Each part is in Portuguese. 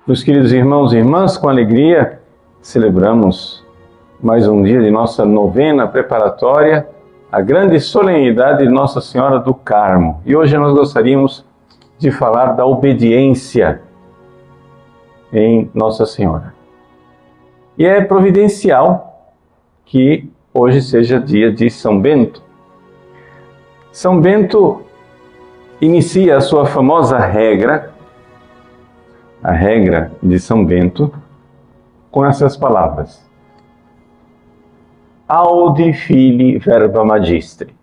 Meus queridos irmãos e irmãs, com alegria celebramos mais um dia de nossa novena preparatória, a grande solenidade de Nossa Senhora do Carmo. E hoje nós gostaríamos de falar da obediência em Nossa Senhora. E é providencial que hoje seja dia de São Bento. São Bento inicia a sua famosa regra, a regra de São Bento, com essas palavras: Audi fili verba magistri.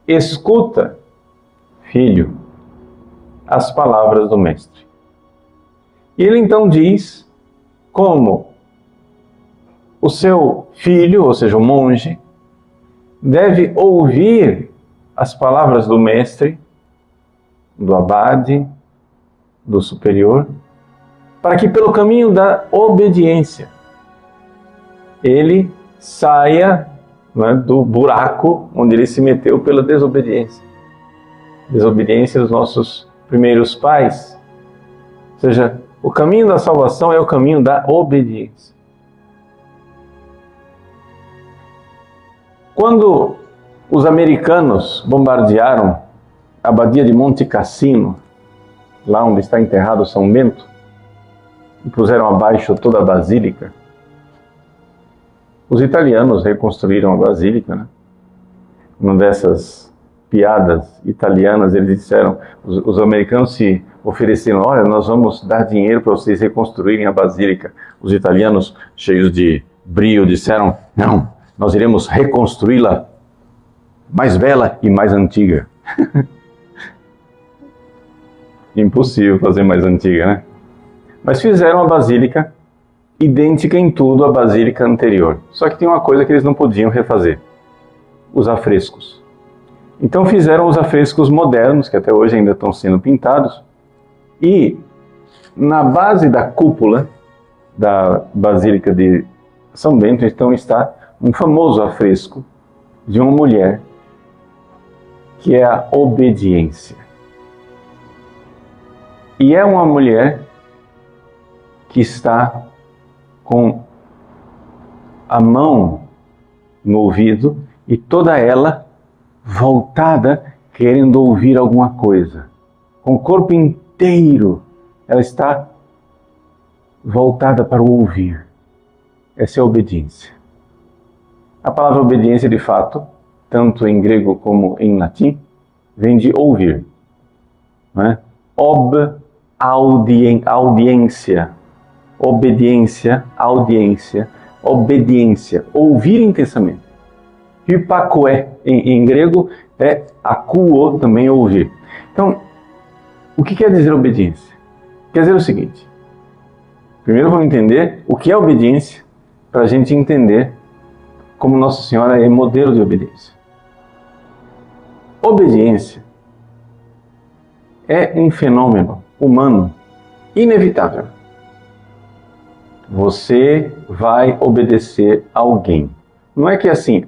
Escuta, filho, as palavras do mestre. E ele então diz como o seu filho, ou seja, o monge, deve ouvir as palavras do mestre, do abade, do superior, para que pelo caminho da obediência ele saia, do buraco onde ele se meteu pela desobediência. Desobediência dos nossos primeiros pais. Ou seja, o caminho da salvação é o caminho da obediência. Quando os americanos bombardearam a abadia de Monte Cassino, lá onde está enterrado São Bento, e puseram abaixo toda a basílica, os italianos reconstruíram a basílica, né? Uma dessas piadas italianas, eles disseram, os americanos se ofereceram: olha, nós vamos dar dinheiro para vocês reconstruírem a basílica. Os italianos, cheios de brio, disseram: não, nós iremos reconstruí-la mais bela e mais antiga. Impossível fazer mais antiga, né? Mas fizeram a basílica idêntica em tudo à basílica anterior. Só que tinha uma coisa que eles não podiam refazer: os afrescos. Então fizeram os afrescos modernos, que até hoje ainda estão sendo pintados, e na base da cúpula da Basílica de São Bento, então, está um famoso afresco de uma mulher, que é a obediência. E é uma mulher que está com a mão no ouvido e toda ela voltada, querendo ouvir alguma coisa. Com o corpo inteiro, ela está voltada para o ouvir. Essa é a obediência. A palavra obediência, de fato, tanto em grego como em latim, vem de ouvir. Não é? Audiência. Obediência, audiência, obediência, ouvir intensamente. Hypakoe, em grego, é akuo, também ouvir. Então, o que quer dizer obediência? Quer dizer o seguinte: primeiro vamos entender o que é obediência, para a gente entender como Nossa Senhora é modelo de obediência. Obediência é um fenômeno humano inevitável. Você vai obedecer a alguém. Não é que assim,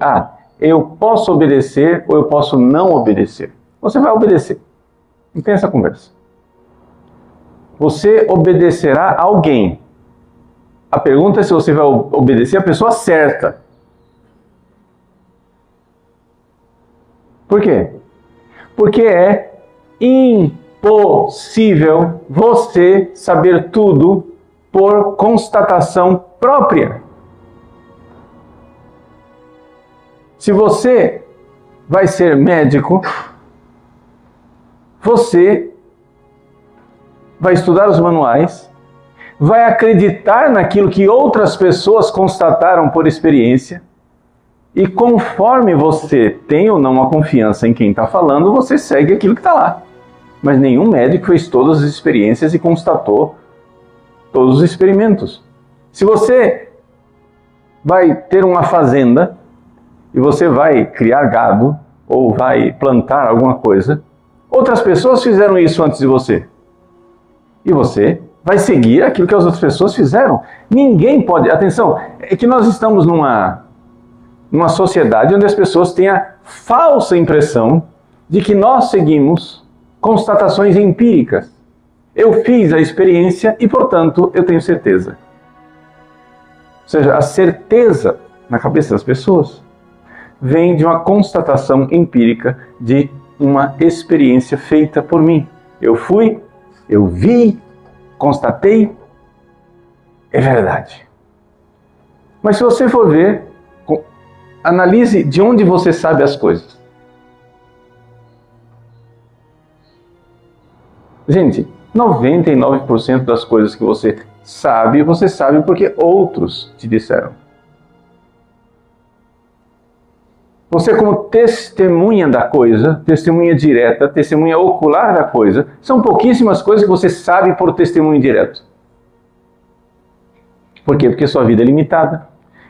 eu posso obedecer ou eu posso não obedecer. Você vai obedecer. Não tem essa conversa. Você obedecerá a alguém. A pergunta é se você vai obedecer a pessoa certa. Por quê? Porque é impossível você saber tudo por constatação própria. Se você vai ser médico, você vai estudar os manuais, vai acreditar naquilo que outras pessoas constataram por experiência, e conforme você tem ou não a confiança em quem está falando, você segue aquilo que está lá. Mas nenhum médico fez todas as experiências e constatou todos os experimentos. Se você vai ter uma fazenda e você vai criar gado ou vai plantar alguma coisa, outras pessoas fizeram isso antes de você. E você vai seguir aquilo que as outras pessoas fizeram. Ninguém pode... Atenção, é que nós estamos numa sociedade onde as pessoas têm a falsa impressão de que nós seguimos constatações empíricas. Eu fiz a experiência e, portanto, eu tenho certeza. Ou seja, a certeza na cabeça das pessoas vem de uma constatação empírica de uma experiência feita por mim. Eu fui, eu vi, constatei, é verdade. Mas se você for ver, analise de onde você sabe as coisas. Gente, 99% das coisas que você sabe porque outros te disseram. Você, como testemunha da coisa, testemunha direta, testemunha ocular da coisa, são pouquíssimas coisas que você sabe por testemunho direto. Por quê? Porque sua vida é limitada.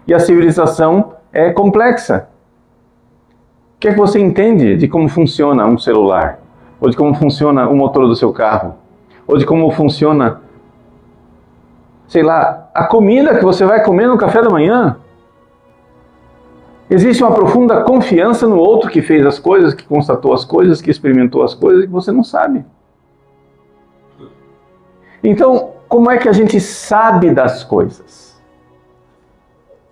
E a civilização é complexa. O que é que você entende de como funciona um celular? Ou de como funciona o motor do seu carro? Ou de como funciona, sei lá, a comida que você vai comer no café da manhã? Existe uma profunda confiança no outro que fez as coisas, que constatou as coisas, que experimentou as coisas que você não sabe. Então, como é que a gente sabe das coisas?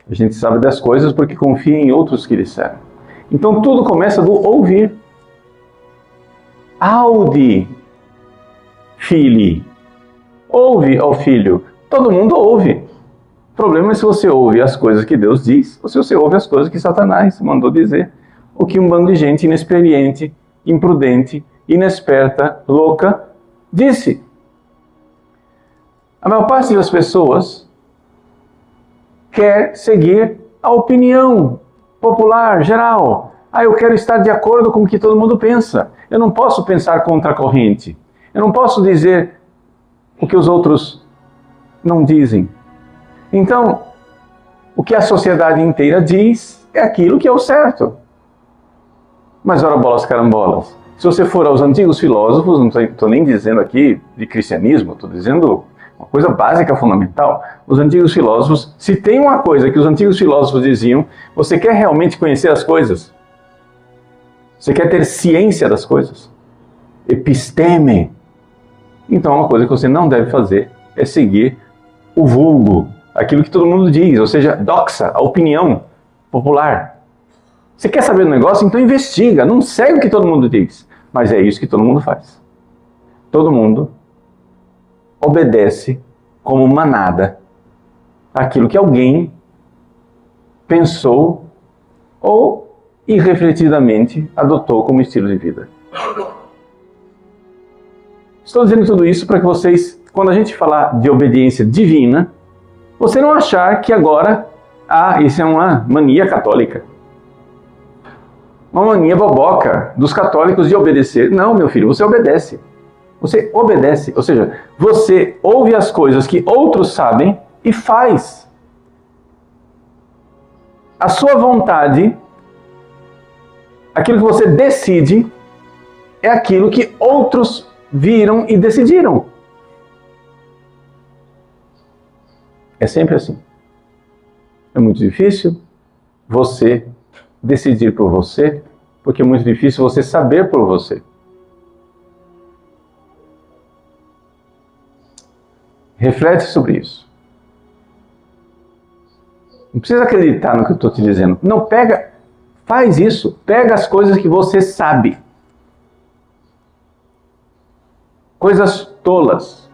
A gente sabe das coisas porque confia em outros que disseram. Então tudo começa do ouvir. Audi, filho. Ouve, ó filho. Todo mundo ouve. O problema é se você ouve as coisas que Deus diz, ou se você ouve as coisas que Satanás mandou dizer. O que um bando de gente inexperiente, imprudente, inexperta, louca, disse. A maior parte das pessoas quer seguir a opinião popular, geral. Eu quero estar de acordo com o que todo mundo pensa. Eu não posso pensar contra a corrente. Eu não posso dizer o que os outros não dizem. Então, o que a sociedade inteira diz é aquilo que é o certo. Mas ora bolas carambolas. Se você for aos antigos filósofos, não estou nem dizendo aqui de cristianismo, estou dizendo uma coisa básica, fundamental. Os antigos filósofos, se tem uma coisa que os antigos filósofos diziam, você quer realmente conhecer as coisas? Você quer ter ciência das coisas? Episteme. Então, uma coisa que você não deve fazer é seguir o vulgo, aquilo que todo mundo diz, ou seja, doxa, a opinião popular. Você quer saber do negócio? Então investiga, não segue o que todo mundo diz. Mas é isso que todo mundo faz. Todo mundo obedece como manada aquilo que alguém pensou ou irrefletidamente adotou como estilo de vida. Estou dizendo tudo isso para que vocês, quando a gente falar de obediência divina, você não achar que agora, isso é uma mania católica. Uma mania boboca dos católicos de obedecer. Não, meu filho, você obedece. Você obedece, ou seja, você ouve as coisas que outros sabem e faz. A sua vontade, aquilo que você decide, é aquilo que outros viram e decidiram. É sempre assim. É muito difícil você decidir por você, porque é muito difícil você saber por você. Reflete sobre isso. Não precisa acreditar no que eu estou te dizendo. Não, faz isso. Pega as coisas que você sabe. Coisas tolas.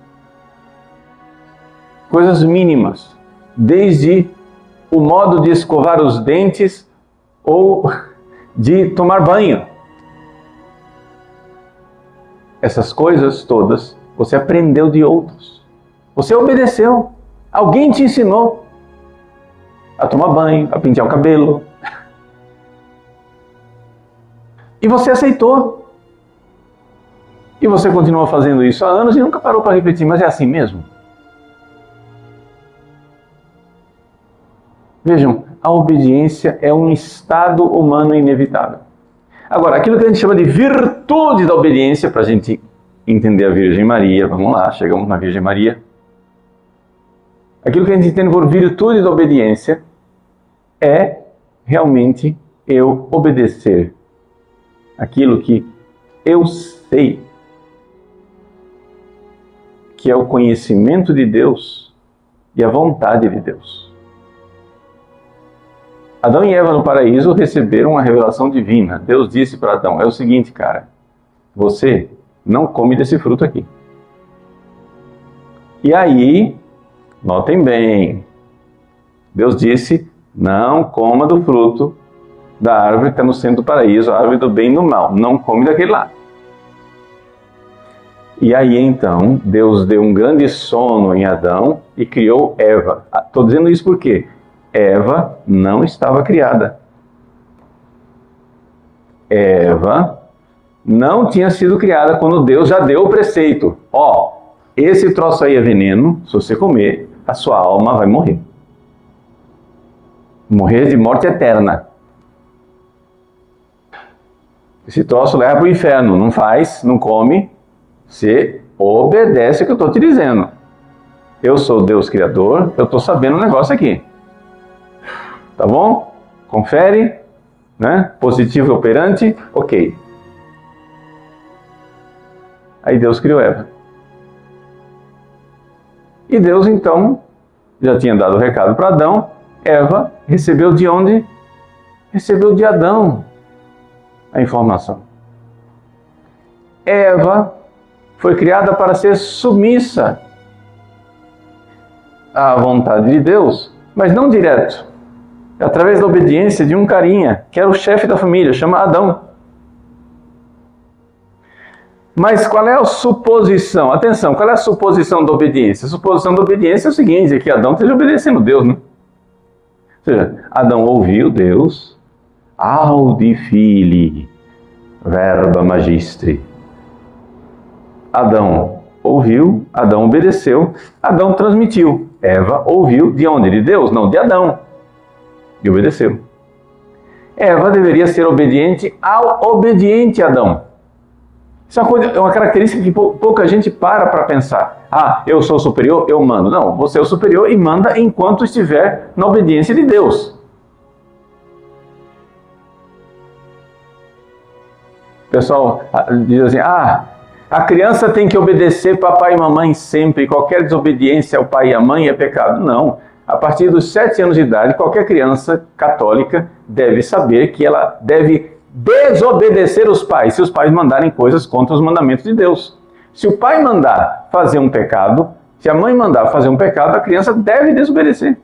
Coisas mínimas. Desde o modo de escovar os dentes ou de tomar banho. Essas coisas todas você aprendeu de outros. Você obedeceu. Alguém te ensinou a tomar banho, a pentear o cabelo. E você aceitou. E você continua fazendo isso há anos e nunca parou para refletir, mas é assim mesmo? Vejam, a obediência é um estado humano inevitável. Agora, aquilo que a gente chama de virtude da obediência, para a gente entender a Virgem Maria, vamos lá, chegamos na Virgem Maria. Aquilo que a gente entende por virtude da obediência é realmente eu obedecer aquilo que eu sei. que é o conhecimento de Deus e a vontade de Deus. Adão e Eva no paraíso receberam uma revelação divina. Deus disse para Adão, é o seguinte, cara, você não come desse fruto aqui. E aí, notem bem, Deus disse, não coma do fruto da árvore que está no centro do paraíso, a árvore do bem e do mal, não come daquele lá. E aí então, Deus deu um grande sono em Adão e criou Eva. Estou dizendo isso porque Eva não estava criada. Eva não tinha sido criada quando Deus já deu o preceito. Ó, esse troço aí é veneno, se você comer, a sua alma vai morrer. Morrer de morte eterna. Esse troço leva para o inferno, não faz, não come. Você obedece o que eu estou te dizendo. Eu sou Deus Criador, eu estou sabendo um negócio aqui. Tá bom? Confere, né? Positivo e operante, ok. Aí Deus criou Eva. E Deus então já tinha dado o recado para Adão. Eva recebeu de onde? Recebeu de Adão a informação. Eva foi criada para ser submissa à vontade de Deus, mas não direto. Através da obediência de um carinha, que era o chefe da família, chama Adão. Mas qual é a suposição? Atenção, qual é a suposição da obediência? A suposição da obediência é o seguinte, é que Adão esteja obedecendo Deus, né? Ou seja, Adão ouviu Deus, audi fili, verba magistri. Adão ouviu, Adão obedeceu, Adão transmitiu. Eva ouviu de onde? De Deus? Não, de Adão. E obedeceu. Eva deveria ser obediente ao obediente Adão. Isso é uma característica que pouca gente para pensar. Ah, eu sou superior, eu mando. Não, você é o superior e manda enquanto estiver na obediência de Deus. O pessoal diz assim, a criança tem que obedecer papai e mamãe sempre, qualquer desobediência ao pai e à mãe é pecado. Não, a partir dos 7 anos de idade, qualquer criança católica deve saber que ela deve desobedecer os pais, se os pais mandarem coisas contra os mandamentos de Deus. Se o pai mandar fazer um pecado, se a mãe mandar fazer um pecado, a criança deve desobedecer.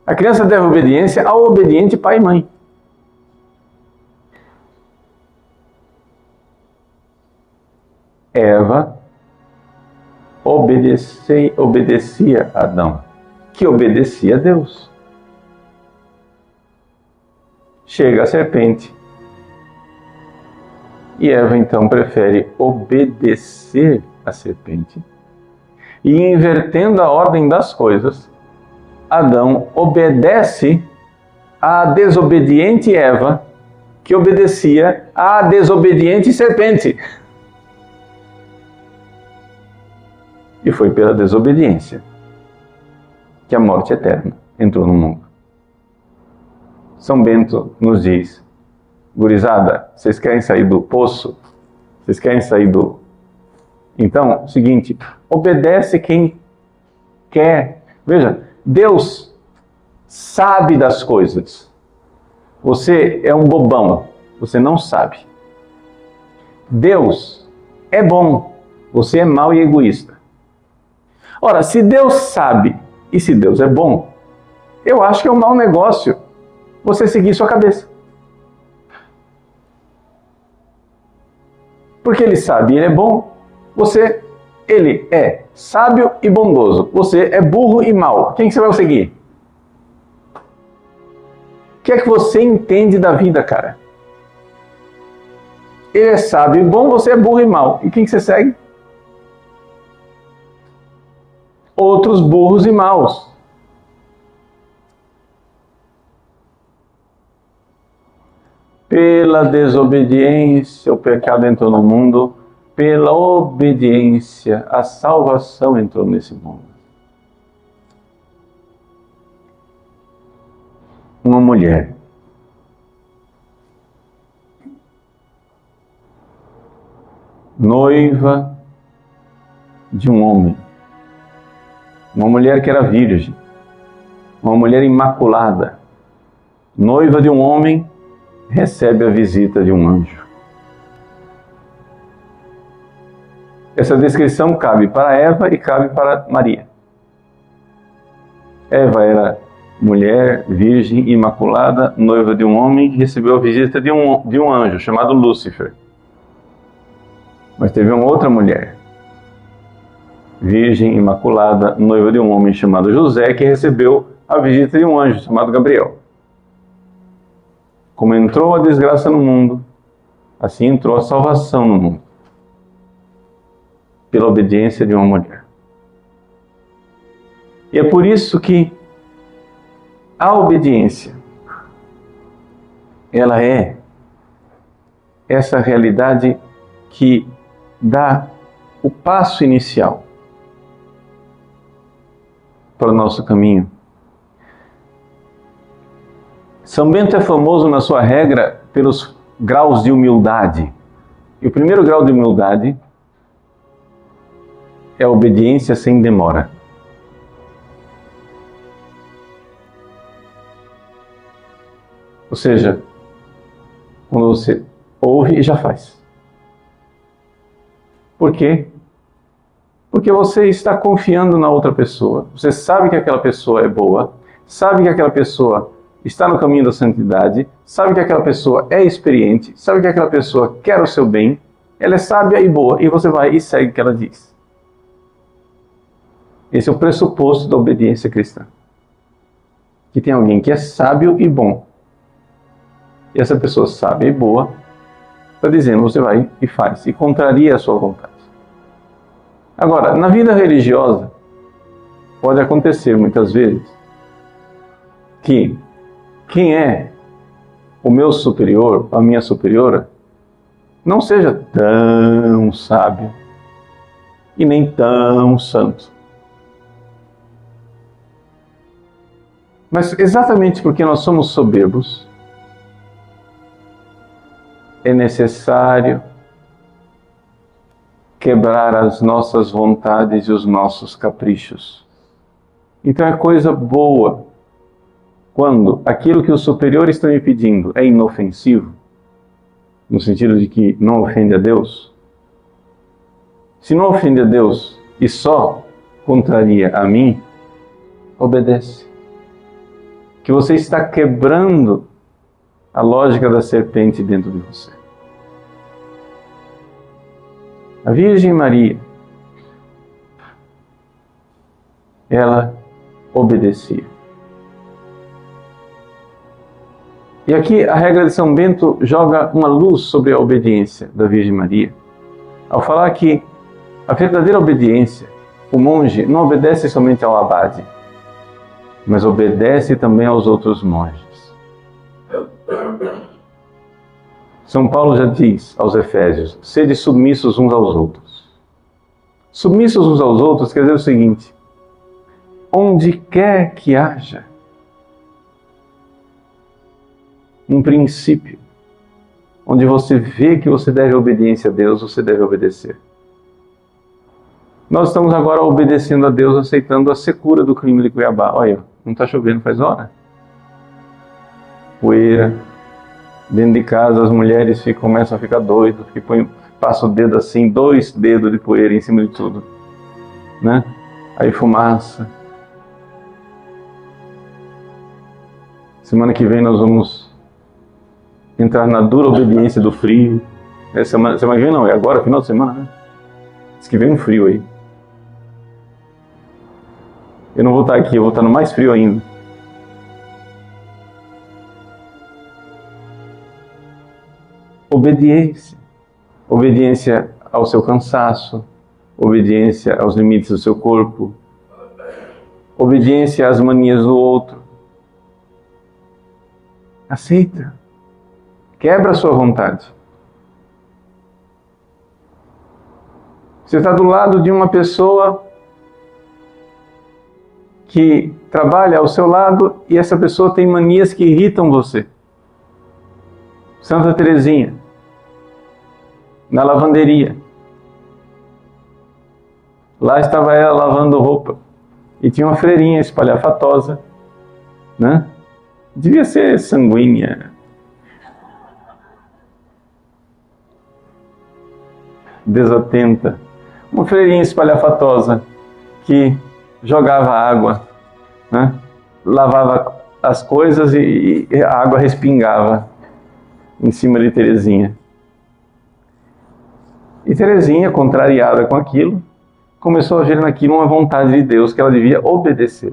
A criança deve obediência ao obediente pai e mãe. Eva obedecia a Adão, que obedecia a Deus. Chega a serpente. E Eva então prefere obedecer a serpente. E invertendo a ordem das coisas, Adão obedece à desobediente Eva, que obedecia à desobediente serpente. E foi pela desobediência que a morte eterna entrou no mundo. São Bento nos diz, gurizada, vocês querem sair do poço? Vocês querem sair do... Então, seguinte, obedece quem quer. Veja, Deus sabe das coisas. Você é um bobão, você não sabe. Deus é bom, você é mau e egoísta. Ora, se Deus sabe e se Deus é bom, eu acho que é um mau negócio você seguir sua cabeça. Porque Ele sabe e Ele é bom, Ele é sábio e bondoso, você é burro e mau. Quem que você vai seguir? O que é que você entende da vida, cara? Ele é sábio e bom, você é burro e mau. E quem que você segue? Outros burros e maus. Pela desobediência, o pecado entrou no mundo. Pela obediência, a salvação entrou nesse mundo. Uma mulher noiva de um homem, uma mulher que era virgem, uma mulher imaculada, noiva de um homem, recebe a visita de um anjo. Essa descrição cabe para Eva e cabe para Maria. Eva era mulher, virgem, imaculada, noiva de um homem, que recebeu a visita de um anjo chamado Lúcifer. Mas teve uma outra mulher, virgem, imaculada, noiva de um homem chamado José, que recebeu a visita de um anjo chamado Gabriel. Como entrou a desgraça no mundo, assim entrou a salvação no mundo, pela obediência de uma mulher. E é por isso que a obediência, ela é essa realidade que dá o passo inicial para o nosso caminho. São Bento é famoso na sua regra pelos graus de humildade. E o primeiro grau de humildade é a obediência sem demora. Ou seja, quando você ouve e já faz. Por quê? Porque você está confiando na outra pessoa. Você sabe que aquela pessoa é boa, sabe que aquela pessoa está no caminho da santidade, sabe que aquela pessoa é experiente, sabe que aquela pessoa quer o seu bem, ela é sábia e boa, e você vai e segue o que ela diz. Esse é o pressuposto da obediência cristã. Que tem alguém que é sábio e bom. E essa pessoa sábia e boa está dizendo, você vai e faz, e contraria a sua vontade. Agora, na vida religiosa, pode acontecer muitas vezes que quem é o meu superior, a minha superiora, não seja tão sábio e nem tão santo. Mas exatamente porque nós somos soberbos, é necessário quebrar as nossas vontades e os nossos caprichos. Então é coisa boa quando aquilo que os superiores estão me pedindo é inofensivo, no sentido de que não ofende a Deus. Se não ofende a Deus e só contraria a mim, obedece. Que você está quebrando a lógica da serpente dentro de você. A Virgem Maria, ela obedecia. E aqui a regra de São Bento joga uma luz sobre a obediência da Virgem Maria, ao falar que a verdadeira obediência, o monge não obedece somente ao abade, mas obedece também aos outros monges. São Paulo já diz aos Efésios, sede submissos uns aos outros. Submissos uns aos outros quer dizer o seguinte, onde quer que haja um princípio, onde você vê que você deve obediência a Deus, você deve obedecer. Nós estamos agora obedecendo a Deus, aceitando a secura do clima de Cuiabá. Olha, não está chovendo faz hora. Poeira. Dentro de casa as mulheres começam a ficar doidas, que passam o dedo assim, 2 dedos de poeira em cima de tudo. Né? Aí fumaça. Semana que vem nós vamos entrar na dura obediência do frio. Semana que vem não, é agora, final de semana, né? Diz que vem um frio aí. Eu não vou estar aqui, eu vou estar no mais frio ainda. Obediência. Obediência ao seu cansaço, obediência aos limites do seu corpo, obediência às manias do outro. Aceita. Quebra a sua vontade. Você está do lado de uma pessoa que trabalha ao seu lado e essa pessoa tem manias que irritam você. Santa Teresinha, na lavanderia. Lá estava ela lavando roupa e tinha uma freirinha espalhafatosa, né? Devia ser sanguínea, desatenta. Uma freirinha espalhafatosa que jogava água, né? Lavava as coisas e a água respingava em cima de Terezinha. E Terezinha, contrariada com aquilo, começou a ver naquilo uma vontade de Deus que ela devia obedecer.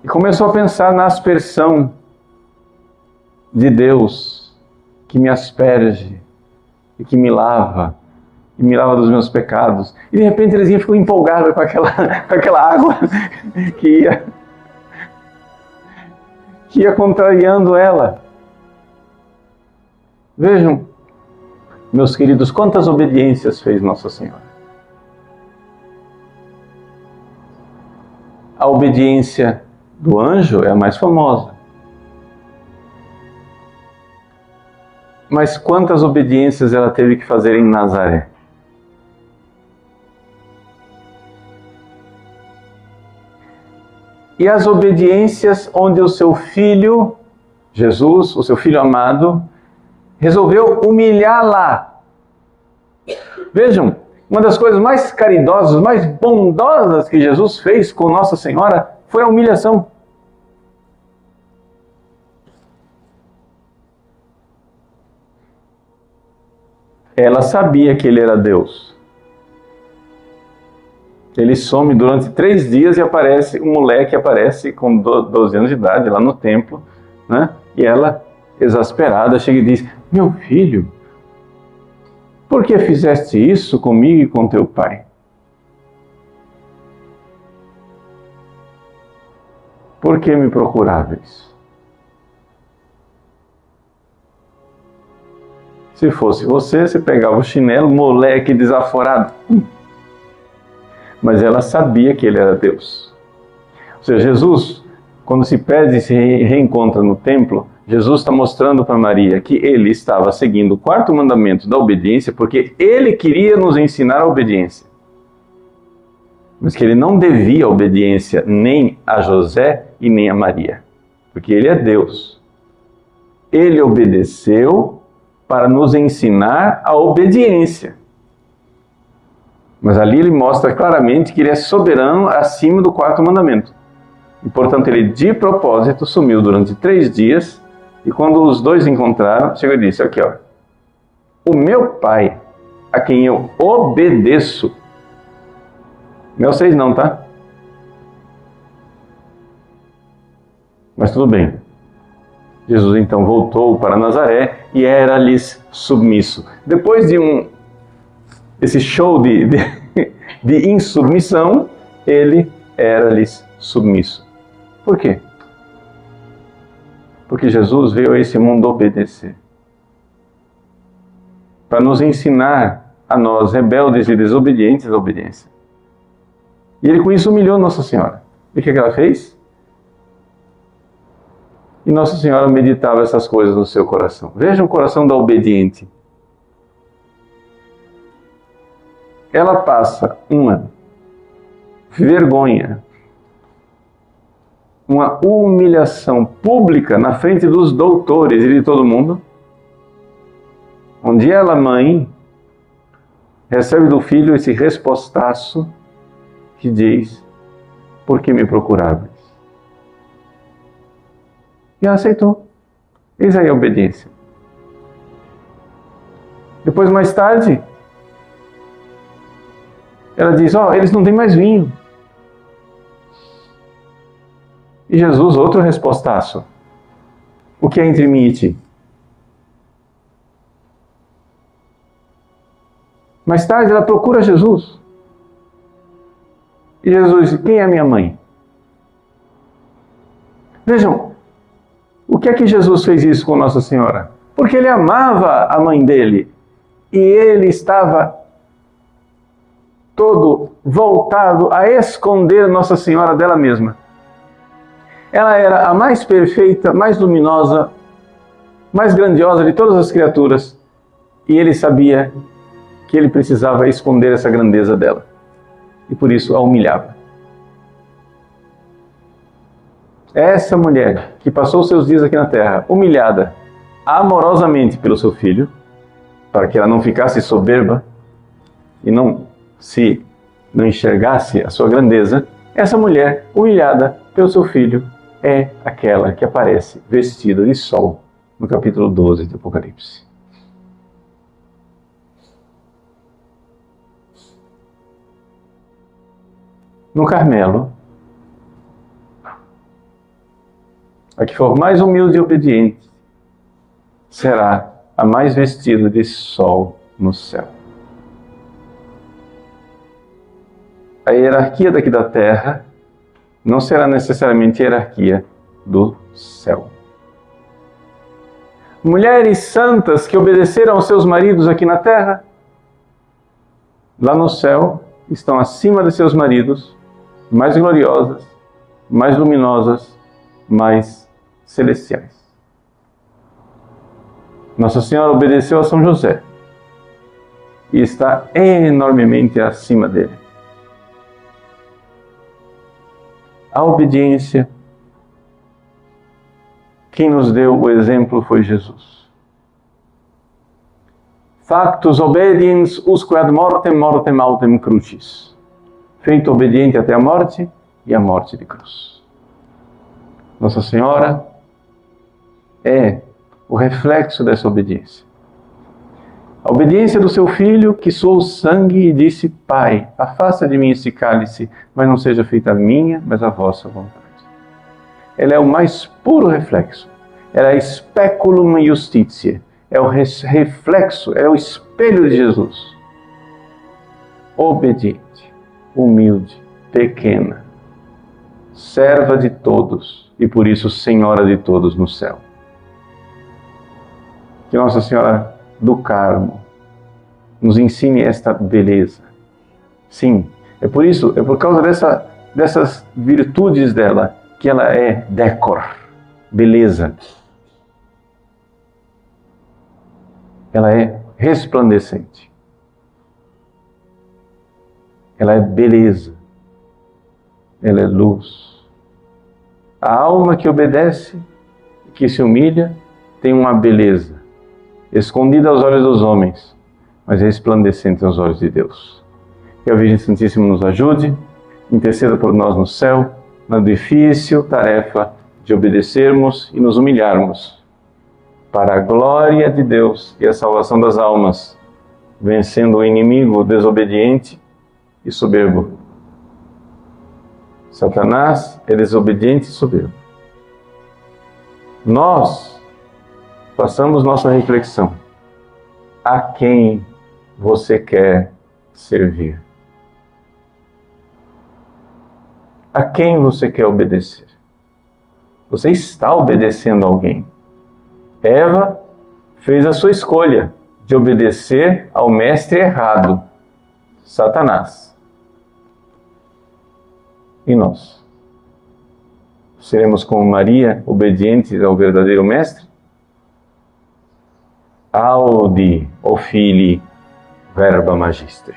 E começou a pensar na aspersão de Deus que me asperge e que me lava dos meus pecados. E de repente Terezinha ficou empolgada com aquela água que ia contrariando ela. Vejam, meus queridos, quantas obediências fez Nossa Senhora. A obediência do anjo é a mais famosa. Mas quantas obediências ela teve que fazer em Nazaré? E as obediências onde o seu filho, Jesus, o seu filho amado, resolveu humilhá-la. Vejam, uma das coisas mais caridosas, mais bondosas que Jesus fez com Nossa Senhora foi a humilhação. Ela sabia que ele era Deus. Ele some durante 3 dias e aparece, um moleque aparece com 12 anos de idade lá no templo, né? E ela, exasperada, chega e diz: meu filho, por que fizeste isso comigo e com teu pai? Por que me procuráveis? Se fosse você pegava o chinelo, moleque desaforado. Mas ela sabia que ele era Deus. Ou seja, Jesus, quando se perde e se reencontra no templo, Jesus está mostrando para Maria que ele estava seguindo o 4º mandamento da obediência, porque ele queria nos ensinar a obediência. Mas que ele não devia obediência nem a José e nem a Maria, porque ele é Deus. Ele obedeceu para nos ensinar a obediência. Mas ali ele mostra claramente que ele é soberano acima do 4º mandamento. E, portanto, ele de propósito sumiu durante 3 dias. E quando os dois encontraram, chegou e disse: aqui, ó, o meu pai, a quem eu obedeço. Não é vocês não, tá? Mas tudo bem. Jesus então voltou para Nazaré e era-lhes submisso. Depois de esse show de insubmissão, ele era-lhes submisso. Por quê? Porque Jesus veio a esse mundo obedecer. Para nos ensinar a nós, rebeldes e desobedientes, a obediência. E ele com isso humilhou Nossa Senhora. E o que ela fez? E Nossa Senhora meditava essas coisas no seu coração. Veja o coração da obediente. Ela passa uma vergonha, uma humilhação pública na frente dos doutores e de todo mundo, onde ela, mãe, recebe do filho esse respostaço que diz: por que me procuráveis? E ela aceitou. Eis aí a obediência. Depois, mais tarde, ela diz: eles não têm mais vinho. E Jesus, outro respostaço: o que é entre mim e ti? Mais tarde ela procura Jesus. E Jesus diz: quem é minha mãe? Vejam, o que é que Jesus fez isso com Nossa Senhora? Porque ele amava a mãe dele. E ele estava todo voltado a esconder Nossa Senhora dela mesma. Ela era a mais perfeita, mais luminosa, mais grandiosa de todas as criaturas. E ele sabia que ele precisava esconder essa grandeza dela. E por isso a humilhava. Essa mulher que passou seus dias aqui na terra, humilhada amorosamente pelo seu filho, para que ela não ficasse soberba e não enxergasse a sua grandeza, essa mulher humilhada pelo seu filho é aquela que aparece vestida de sol no capítulo 12 do Apocalipse. No Carmelo, a que for mais humilde e obediente será a mais vestida de sol no céu. A hierarquia daqui da terra não será necessariamente a hierarquia do céu. Mulheres santas que obedeceram aos seus maridos aqui na terra, lá no céu estão acima de seus maridos, mais gloriosas, mais luminosas, mais celestiais. Nossa Senhora obedeceu a São José e está enormemente acima dele. A obediência, quem nos deu o exemplo foi Jesus. Factus obediens usque ad mortem mortem autem crucis. Feito obediente até a morte e a morte de cruz. Nossa Senhora é o reflexo dessa obediência. A obediência do seu filho que suou sangue e disse: Pai, afasta de mim esse cálice, mas não seja feita a minha, mas a vossa vontade. Ela é o mais puro reflexo. Ela é speculum justitiae. É o reflexo, é o espelho de Jesus. Obediente, humilde, pequena, serva de todos e por isso senhora de todos no céu. Que Nossa Senhora do Carmo nos ensine esta beleza. Sim, é por causa dessas virtudes dela que ela é decor, beleza. Ela é resplandecente. Ela é beleza. Ela é luz. A alma que obedece, que se humilha, tem uma beleza, escondida aos olhos dos homens, mas resplandecente aos olhos de Deus. Que a Virgem Santíssima nos ajude, interceda por nós no céu, na difícil tarefa de obedecermos e nos humilharmos, para a glória de Deus e a salvação das almas, vencendo o inimigo desobediente e soberbo. Satanás é desobediente e soberbo. Nós façamos nossa reflexão. A quem você quer servir? A quem você quer obedecer? Você está obedecendo a alguém. Eva fez a sua escolha de obedecer ao mestre errado, Satanás. E nós? Seremos como Maria, obedientes ao verdadeiro mestre? Audi, o Filii, verba magistri.